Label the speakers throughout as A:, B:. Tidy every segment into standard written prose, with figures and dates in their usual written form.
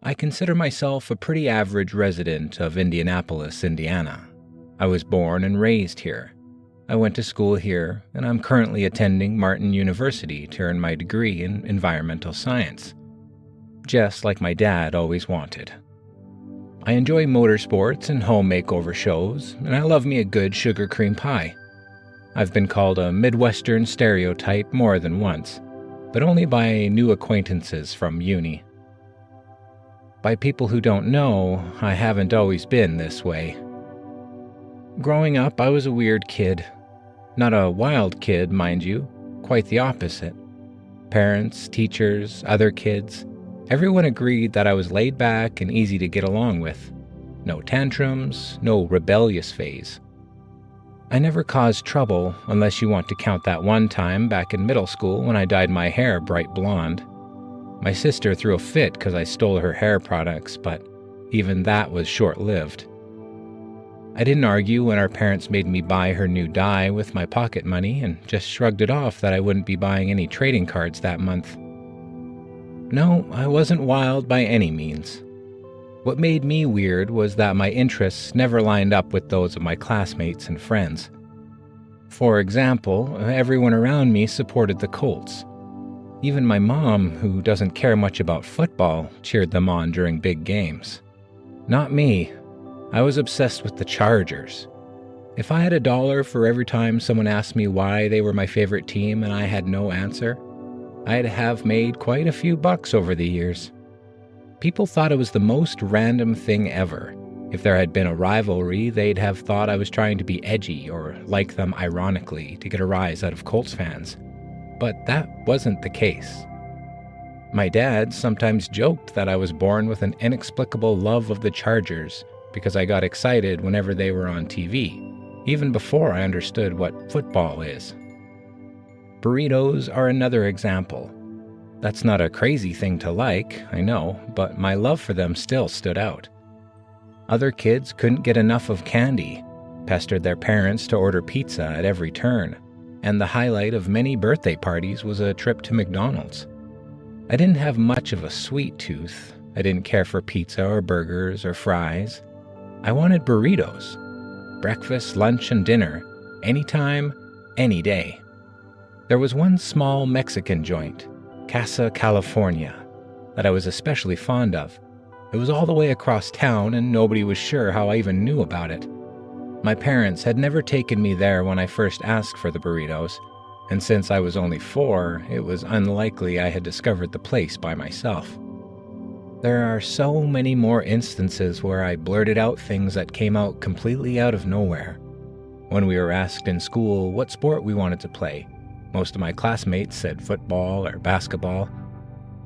A: I consider myself a pretty average resident of Indianapolis, Indiana. I was born and raised here. I went to school here, and I'm currently attending Martin University to earn my degree in environmental science, just like my dad always wanted. I enjoy motorsports and home makeover shows, and I love me a good sugar cream pie. I've been called a Midwestern stereotype more than once, but only by new acquaintances from uni. By people who don't know, I haven't always been this way. Growing up, I was a weird kid. Not a wild kid, mind you, quite the opposite. Parents, teachers, other kids, everyone agreed that I was laid back and easy to get along with. No tantrums, no rebellious phase. I never caused trouble unless you want to count that one time back in middle school when I dyed my hair bright blonde. My sister threw a fit because I stole her hair products, but even that was short-lived. I didn't argue when our parents made me buy her new dye with my pocket money and just shrugged it off that I wouldn't be buying any trading cards that month. No, I wasn't wild by any means. What made me weird was that my interests never lined up with those of my classmates and friends. For example, everyone around me supported the Colts. Even my mom, who doesn't care much about football, cheered them on during big games. Not me. I was obsessed with the Chargers. If I had $1 for every time someone asked me why they were my favorite team and I had no answer, I'd have made quite a few bucks over the years. People thought it was the most random thing ever. If there had been a rivalry, they'd have thought I was trying to be edgy or like them ironically to get a rise out of Colts fans. But that wasn't the case. My dad sometimes joked that I was born with an inexplicable love of the Chargers because I got excited whenever they were on TV, even before I understood what football is. Burritos are another example. That's not a crazy thing to like, I know, but my love for them still stood out. Other kids couldn't get enough of candy, pestered their parents to order pizza at every turn, and the highlight of many birthday parties was a trip to McDonald's. I didn't have much of a sweet tooth. I didn't care for pizza or burgers or fries. I wanted burritos. Breakfast, lunch, and dinner. Anytime, any day. There was one small Mexican joint, Casa California, that I was especially fond of. It was all the way across town and nobody was sure how I even knew about it. My parents had never taken me there when I first asked for the burritos, and since I was only 4, it was unlikely I had discovered the place by myself. There are so many more instances where I blurted out things that came out completely out of nowhere. When we were asked in school what sport we wanted to play, most of my classmates said football or basketball.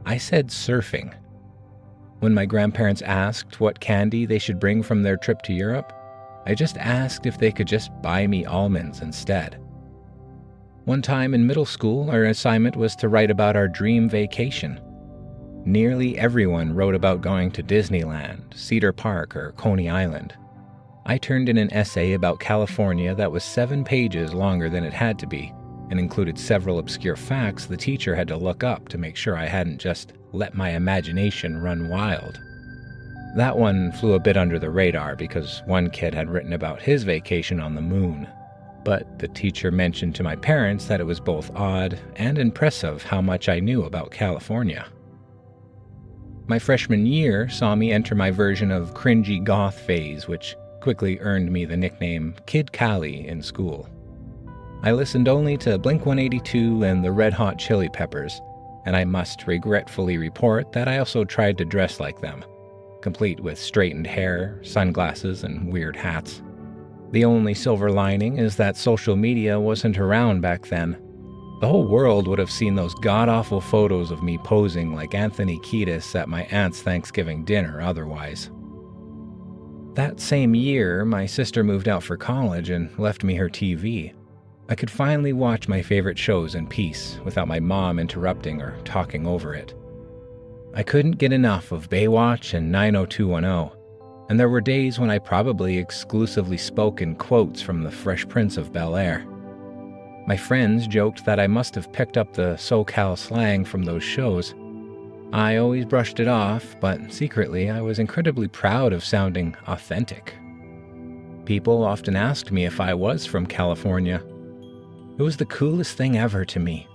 A: I said surfing. When my grandparents asked what candy they should bring from their trip to Europe, I just asked if they could just buy me almonds instead. One time in middle school, our assignment was to write about our dream vacation. Nearly everyone wrote about going to Disneyland, Cedar Park, or Coney Island. I turned in an essay about California that was 7 pages longer than it had to be, and included several obscure facts the teacher had to look up to make sure I hadn't just let my imagination run wild. That one flew a bit under the radar because one kid had written about his vacation on the moon. But the teacher mentioned to my parents that it was both odd and impressive how much I knew about California. My freshman year saw me enter my version of cringy goth phase, which quickly earned me the nickname Kid Cali in school. I listened only to Blink-182 and the Red Hot Chili Peppers, and I must regretfully report that I also tried to dress like them, complete with straightened hair, sunglasses, and weird hats. The only silver lining is that social media wasn't around back then. The whole world would have seen those god-awful photos of me posing like Anthony Kiedis at my aunt's Thanksgiving dinner otherwise. That same year, my sister moved out for college and left me her TV. I could finally watch my favorite shows in peace without my mom interrupting or talking over it. I couldn't get enough of Baywatch and 90210, and there were days when I probably exclusively spoke in quotes from the Fresh Prince of Bel-Air. My friends joked that I must have picked up the SoCal slang from those shows. I always brushed it off, but secretly I was incredibly proud of sounding authentic. People often asked me if I was from California. It was the coolest thing ever to me,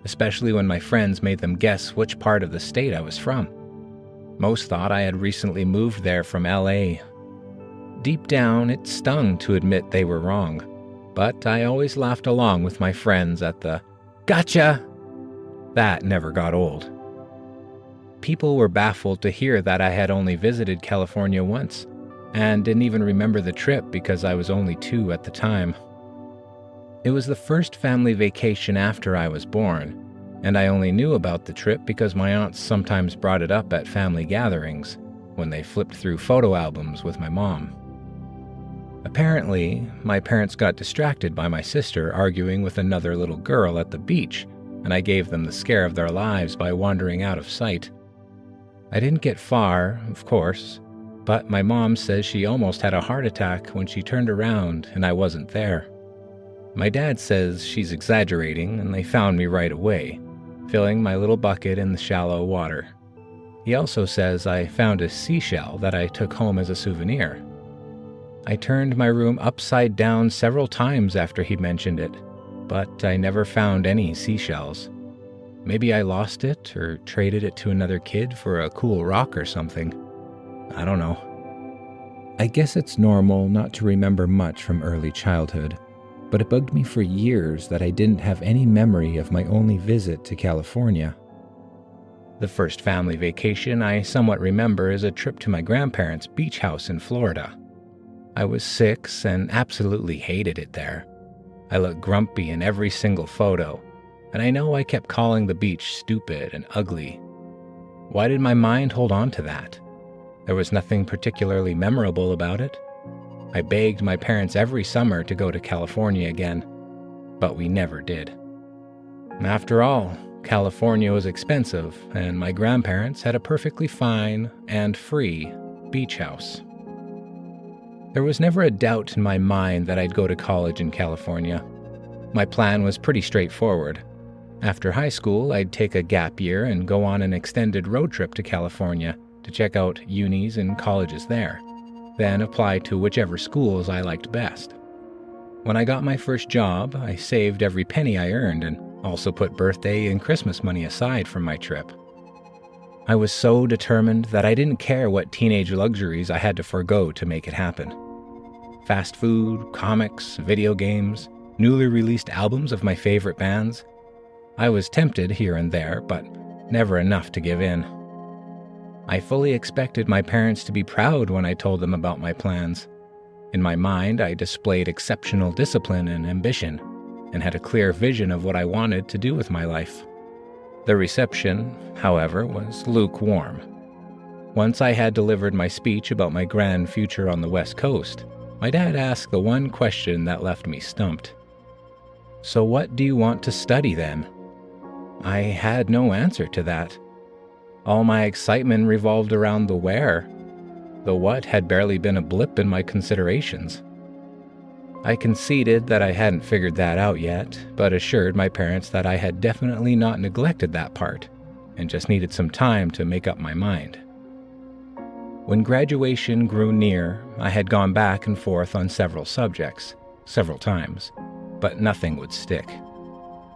A: especially when my friends made them guess which part of the state I was from. Most thought I had recently moved there from LA. Deep down, it stung to admit they were wrong, but I always laughed along with my friends at the "gotcha!" That never got old. People were baffled to hear that I had only visited California once, and didn't even remember the trip because I was only 2 at the time. It was the first family vacation after I was born, and I only knew about the trip because my aunts sometimes brought it up at family gatherings when they flipped through photo albums with my mom. Apparently, my parents got distracted by my sister arguing with another little girl at the beach, and I gave them the scare of their lives by wandering out of sight. I didn't get far, of course, but my mom says she almost had a heart attack when she turned around and I wasn't there. My dad says she's exaggerating and they found me right away, filling my little bucket in the shallow water. He also says I found a seashell that I took home as a souvenir. I turned my room upside down several times after he mentioned it, but I never found any seashells. Maybe I lost it or traded it to another kid for a cool rock or something. I don't know. I guess it's normal not to remember much from early childhood, but it bugged me for years that I didn't have any memory of my only visit to California. The first family vacation I somewhat remember is a trip to my grandparents' beach house in Florida. I was 6 and absolutely hated it there. I looked grumpy in every single photo, and I know I kept calling the beach stupid and ugly. Why did my mind hold on to that? There was nothing particularly memorable about it. I begged my parents every summer to go to California again, but we never did. After all, California was expensive, and my grandparents had a perfectly fine and free beach house. There was never a doubt in my mind that I'd go to college in California. My plan was pretty straightforward. After high school, I'd take a gap year and go on an extended road trip to California to check out unis and colleges there, then apply to whichever schools I liked best. When I got my first job, I saved every penny I earned and also put birthday and Christmas money aside from my trip. I was so determined that I didn't care what teenage luxuries I had to forego to make it happen. Fast food, comics, video games, newly released albums of my favorite bands. I was tempted here and there, but never enough to give in. I fully expected my parents to be proud when I told them about my plans. In my mind, I displayed exceptional discipline and ambition, and had a clear vision of what I wanted to do with my life. The reception, however, was lukewarm. Once I had delivered my speech about my grand future on the West Coast, my dad asked the one question that left me stumped. "So what do you want to study then?" I had no answer to that. All my excitement revolved around the where. The what had barely been a blip in my considerations. I conceded that I hadn't figured that out yet, but assured my parents that I had definitely not neglected that part, and just needed some time to make up my mind. When graduation grew near, I had gone back and forth on several subjects, several times, but nothing would stick.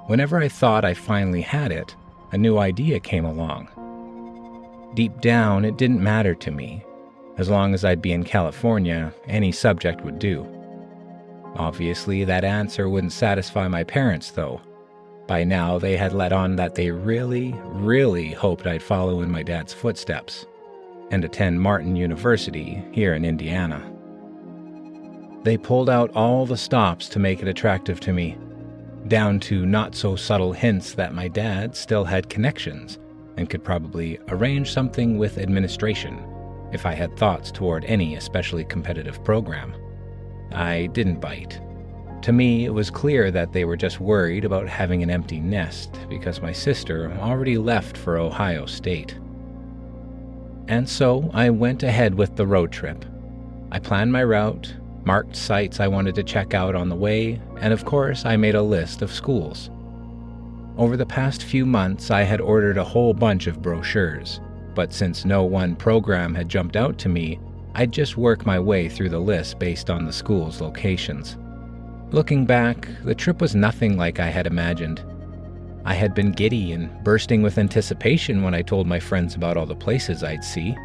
A: Whenever I thought I finally had it, a new idea came along. Deep down, it didn't matter to me. As long as I'd be in California, any subject would do. Obviously, that answer wouldn't satisfy my parents, though. By now, they had let on that they really, really hoped I'd follow in my dad's footsteps and attend Martin University here in Indiana. They pulled out all the stops to make it attractive to me, down to not-so-subtle hints that my dad still had connections and could probably arrange something with administration if I had thoughts toward any especially competitive program. I didn't bite. To me, it was clear that they were just worried about having an empty nest because my sister already left for Ohio State. And so I went ahead with the road trip. I planned my route, marked sites I wanted to check out on the way, and of course I made a list of schools. Over the past few months, I had ordered a whole bunch of brochures, but since no one program had jumped out to me, I'd just work my way through the list based on the school's locations. Looking back, the trip was nothing like I had imagined. I had been giddy and bursting with anticipation when I told my friends about all the places I'd see.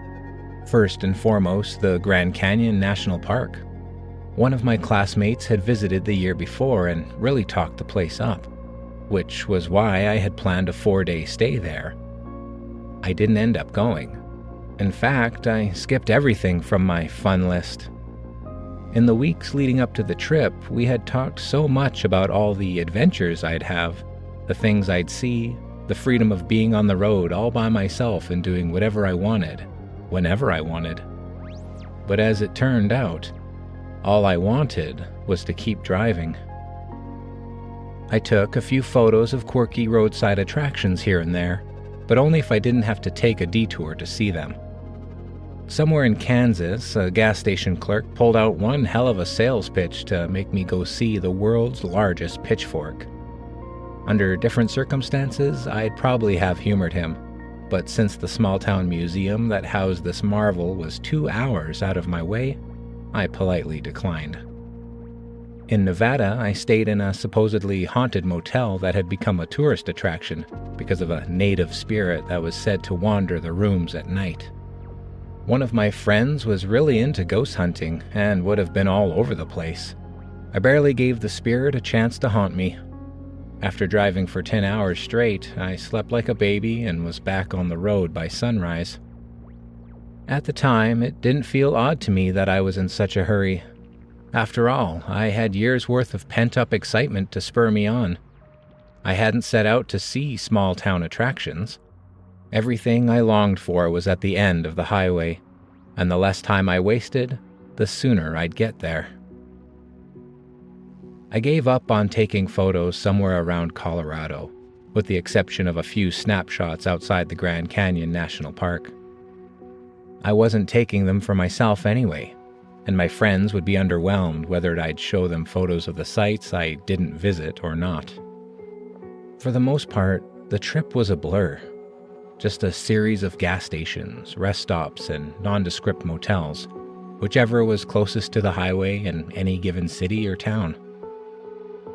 A: First and foremost, the Grand Canyon National Park. One of my classmates had visited the year before and really talked the place up, which was why I had planned a 4-day stay there. I didn't end up going. In fact, I skipped everything from my fun list. In the weeks leading up to the trip, we had talked so much about all the adventures I'd have, the things I'd see, the freedom of being on the road all by myself and doing whatever I wanted, whenever I wanted. But as it turned out, all I wanted was to keep driving. I took a few photos of quirky roadside attractions here and there, but only if I didn't have to take a detour to see them. Somewhere in Kansas, a gas station clerk pulled out one hell of a sales pitch to make me go see the world's largest pitchfork. Under different circumstances, I'd probably have humored him, but since the small-town museum that housed this marvel was 2 hours out of my way, I politely declined. In Nevada, I stayed in a supposedly haunted motel that had become a tourist attraction because of a native spirit that was said to wander the rooms at night. One of my friends was really into ghost hunting and would have been all over the place. I barely gave the spirit a chance to haunt me. After driving for 10 hours straight, I slept like a baby and was back on the road by sunrise. At the time, it didn't feel odd to me that I was in such a hurry. After all, I had years' worth of pent-up excitement to spur me on. I hadn't set out to see small-town attractions. Everything I longed for was at the end of the highway, and the less time I wasted, the sooner I'd get there. I gave up on taking photos somewhere around Colorado, with the exception of a few snapshots outside the Grand Canyon National Park. I wasn't taking them for myself anyway, and my friends would be underwhelmed whether I'd show them photos of the sites I didn't visit or not. For the most part, the trip was a blur. Just a series of gas stations, rest stops, and nondescript motels, whichever was closest to the highway in any given city or town.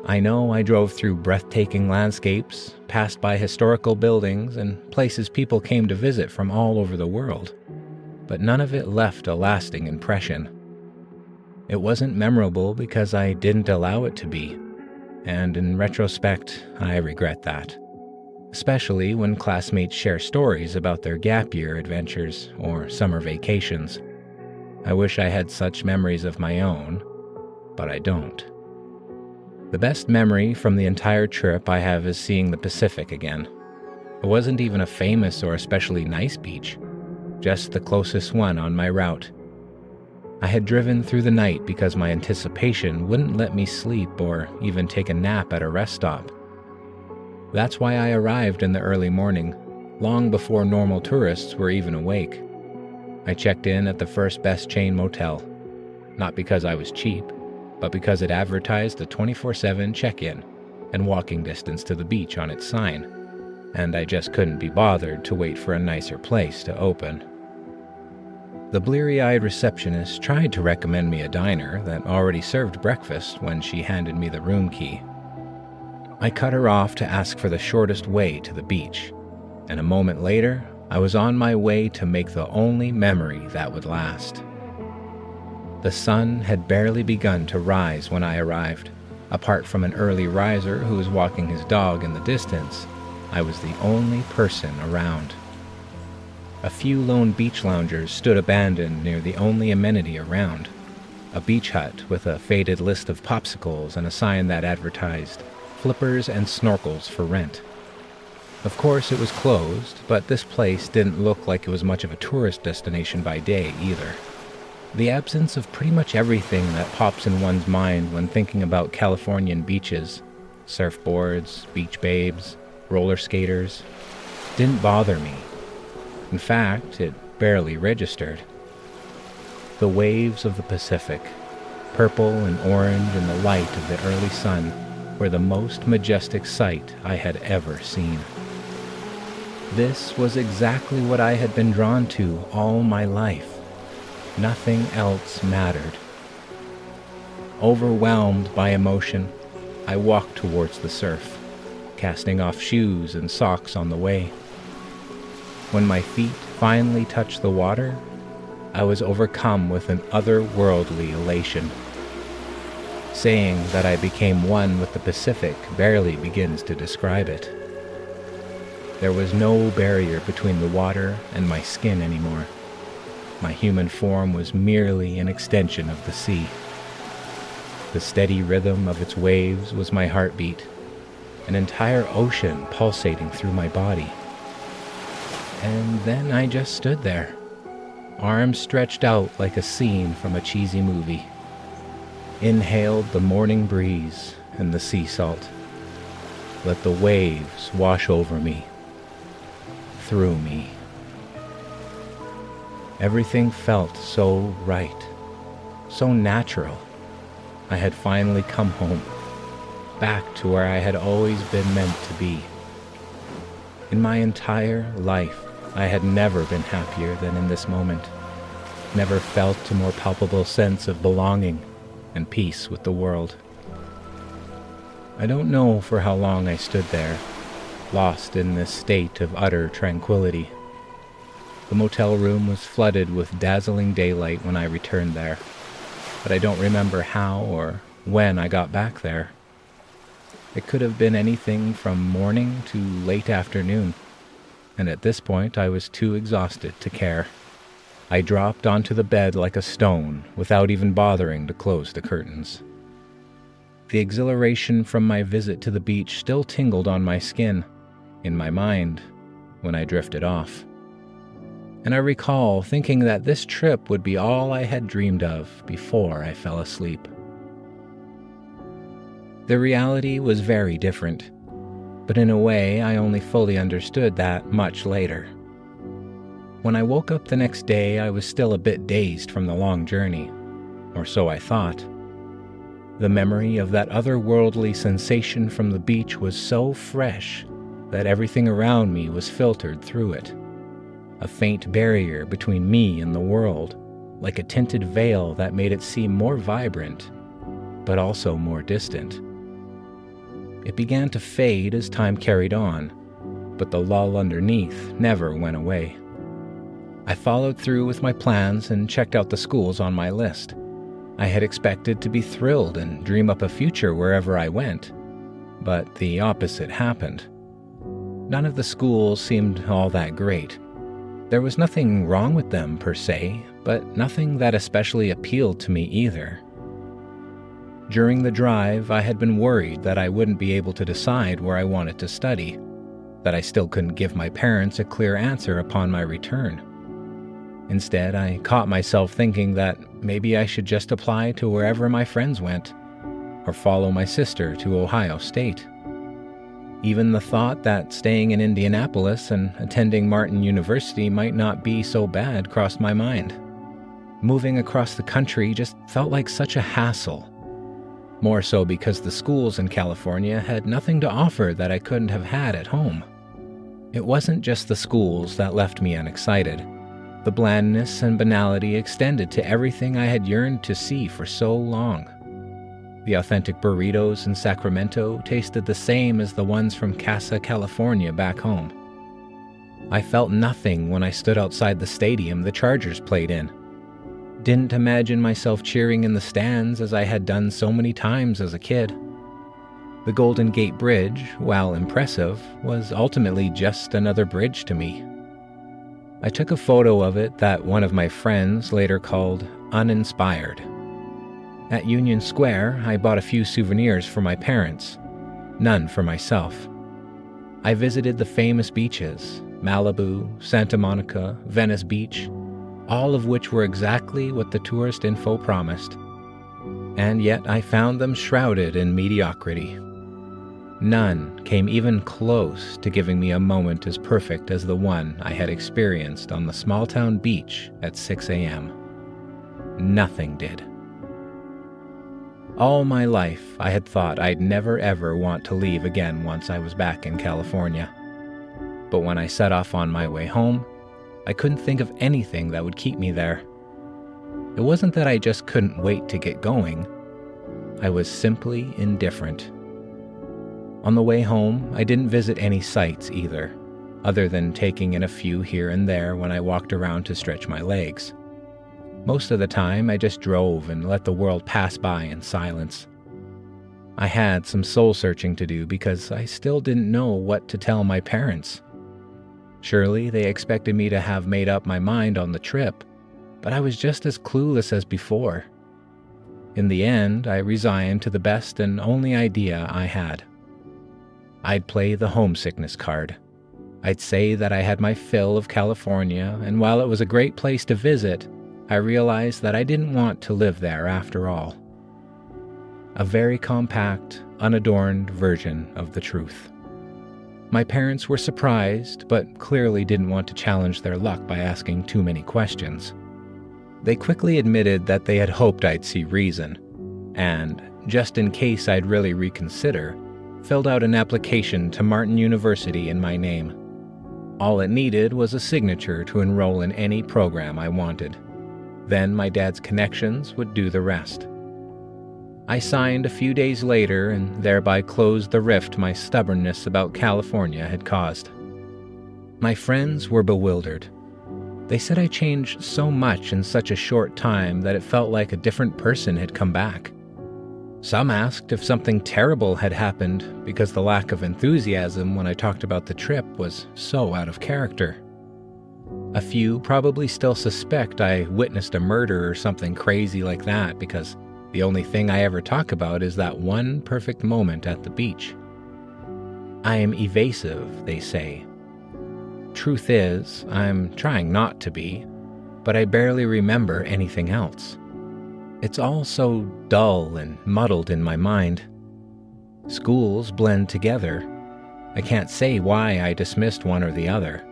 A: I know I drove through breathtaking landscapes, passed by historical buildings, and places people came to visit from all over the world, but none of it left a lasting impression. It wasn't memorable because I didn't allow it to be, and in retrospect, I regret that. Especially when classmates share stories about their gap year adventures or summer vacations. I wish I had such memories of my own, but I don't. The best memory from the entire trip I have is seeing the Pacific again. It wasn't even a famous or especially nice beach, just the closest one on my route. I had driven through the night because my anticipation wouldn't let me sleep or even take a nap at a rest stop. That's why I arrived in the early morning, long before normal tourists were even awake. I checked in at the first best chain motel, not because I was cheap, but because it advertised a 24/7 check-in and walking distance to the beach on its sign, and I just couldn't be bothered to wait for a nicer place to open. The bleary-eyed receptionist tried to recommend me a diner that already served breakfast when she handed me the room key. I cut her off to ask for the shortest way to the beach, and a moment later, I was on my way to make the only memory that would last. The sun had barely begun to rise when I arrived. Apart from an early riser who was walking his dog in the distance, I was the only person around. A few lone beach loungers stood abandoned near the only amenity around, a beach hut with a faded list of popsicles and a sign that advertised flippers and snorkels for rent. Of course, it was closed, but this place didn't look like it was much of a tourist destination by day either. The absence of pretty much everything that pops in one's mind when thinking about Californian beaches, surfboards, beach babes, roller skaters, didn't bother me. In fact, it barely registered. The waves of the Pacific, purple and orange in the light of the early sun, were the most majestic sight I had ever seen. This was exactly what I had been drawn to all my life. Nothing else mattered. Overwhelmed by emotion, I walked towards the surf, casting off shoes and socks on the way. When my feet finally touched the water, I was overcome with an otherworldly elation. Saying that I became one with the Pacific barely begins to describe it. There was no barrier between the water and my skin anymore. My human form was merely an extension of the sea. The steady rhythm of its waves was my heartbeat, an entire ocean pulsating through my body. And then I just stood there, arms stretched out like a scene from a cheesy movie. Inhaled the morning breeze and the sea salt. Let the waves wash over me, through me. Everything felt so right, so natural. I had finally come home, back to where I had always been meant to be. In my entire life, I had never been happier than in this moment, never felt a more palpable sense of belonging and peace with the world. I don't know for how long I stood there, lost in this state of utter tranquility. The motel room was flooded with dazzling daylight when I returned there, but I don't remember how or when I got back there. It could have been anything from morning to late afternoon, and at this point I was too exhausted to care. I dropped onto the bed like a stone without even bothering to close the curtains. The exhilaration from my visit to the beach still tingled on my skin, in my mind, when I drifted off. And I recall thinking that this trip would be all I had dreamed of before I fell asleep. The reality was very different, but in a way I only fully understood that much later. When I woke up the next day, I was still a bit dazed from the long journey, or so I thought. The memory of that otherworldly sensation from the beach was so fresh that everything around me was filtered through it. A faint barrier between me and the world, like a tinted veil that made it seem more vibrant, but also more distant. It began to fade as time carried on, but the lull underneath never went away. I followed through with my plans and checked out the schools on my list. I had expected to be thrilled and dream up a future wherever I went, but the opposite happened. None of the schools seemed all that great. There was nothing wrong with them per se, but nothing that especially appealed to me either. During the drive, I had been worried that I wouldn't be able to decide where I wanted to study, that I still couldn't give my parents a clear answer upon my return. Instead, I caught myself thinking that maybe I should just apply to wherever my friends went, or follow my sister to Ohio State. Even the thought that staying in Indianapolis and attending Martin University might not be so bad crossed my mind. Moving across the country just felt like such a hassle. More so because the schools in California had nothing to offer that I couldn't have had at home. It wasn't just the schools that left me unexcited. The blandness and banality extended to everything I had yearned to see for so long. The authentic burritos in Sacramento tasted the same as the ones from Casa, California back home. I felt nothing when I stood outside the stadium the Chargers played in. Didn't imagine myself cheering in the stands as I had done so many times as a kid. The Golden Gate Bridge, while impressive, was ultimately just another bridge to me. I took a photo of it that one of my friends later called uninspired. At Union Square, I bought a few souvenirs for my parents, none for myself. I visited the famous beaches, Malibu, Santa Monica, Venice Beach, all of which were exactly what the tourist info promised. And yet I found them shrouded in mediocrity. None came even close to giving me a moment as perfect as the one I had experienced on the small-town beach at 6 a.m. Nothing did. All my life, I had thought I'd never ever want to leave again once I was back in California. But when I set off on my way home, I couldn't think of anything that would keep me there. It wasn't that I just couldn't wait to get going. I was simply indifferent. On the way home, I didn't visit any sights either, other than taking in a few here and there when I walked around to stretch my legs. Most of the time, I just drove and let the world pass by in silence. I had some soul-searching to do because I still didn't know what to tell my parents. Surely they expected me to have made up my mind on the trip, but I was just as clueless as before. In the end, I resigned to the best and only idea I had. I'd play the homesickness card. I'd say that I had my fill of California, and while it was a great place to visit, I realized that I didn't want to live there after all. A very compact, unadorned version of the truth. My parents were surprised, but clearly didn't want to challenge their luck by asking too many questions. They quickly admitted that they had hoped I'd see reason, and, just in case I'd really reconsider, filled out an application to Martin University in my name. All it needed was a signature to enroll in any program I wanted. Then my dad's connections would do the rest. I signed a few days later and thereby closed the rift my stubbornness about California had caused. My friends were bewildered. They said I changed so much in such a short time that it felt like a different person had come back. Some asked if something terrible had happened because the lack of enthusiasm when I talked about the trip was so out of character. A few probably still suspect I witnessed a murder or something crazy like that because the only thing I ever talk about is that one perfect moment at the beach. I am evasive, they say. Truth is, I'm trying not to be, but I barely remember anything else. It's all so dull and muddled in my mind. Schools blend together. I can't say why I dismissed one or the other.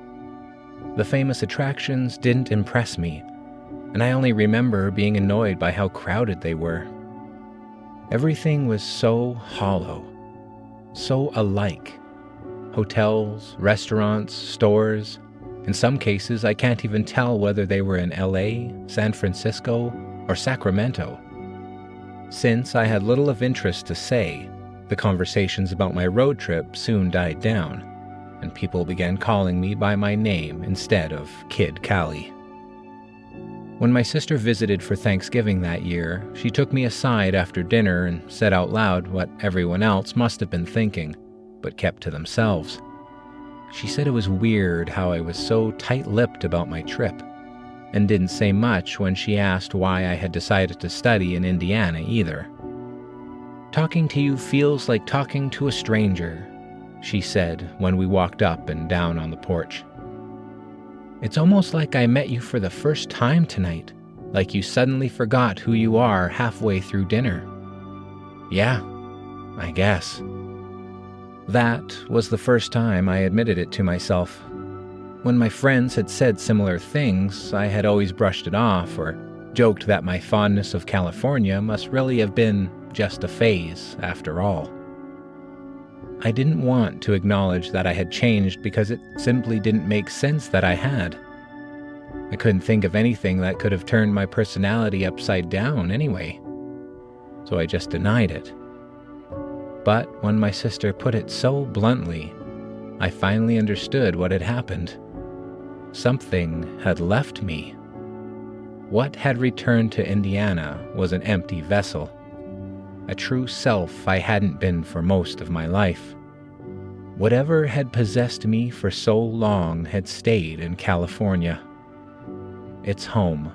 A: The famous attractions didn't impress me, and I only remember being annoyed by how crowded they were. Everything was so hollow, so alike. Hotels, restaurants, stores. In some cases, I can't even tell whether they were in LA, San Francisco, or Sacramento. Since I had little of interest to say, the conversations about my road trip soon died down, and people began calling me by my name instead of Kid Cali. When my sister visited for Thanksgiving that year, she took me aside after dinner and said out loud what everyone else must have been thinking, but kept to themselves. She said it was weird how I was so tight-lipped about my trip, and didn't say much when she asked why I had decided to study in Indiana either. "Talking to you feels like talking to a stranger," she said when we walked up and down on the porch. "It's almost like I met you for the first time tonight, like you suddenly forgot who you are halfway through dinner." "Yeah, I guess." That was the first time I admitted it to myself. When my friends had said similar things, I had always brushed it off or joked that my fondness of California must really have been just a phase after all. I didn't want to acknowledge that I had changed because it simply didn't make sense that I had. I couldn't think of anything that could have turned my personality upside down anyway, so I just denied it. But when my sister put it so bluntly, I finally understood what had happened. Something had left me. What had returned to Indiana was an empty vessel, a true self I hadn't been for most of my life. Whatever had possessed me for so long had stayed in California. Its home,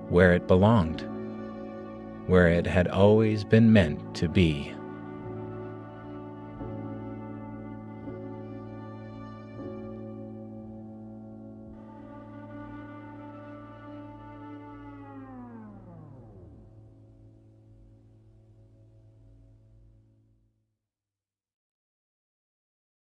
A: where it belonged, where it had always been meant to be.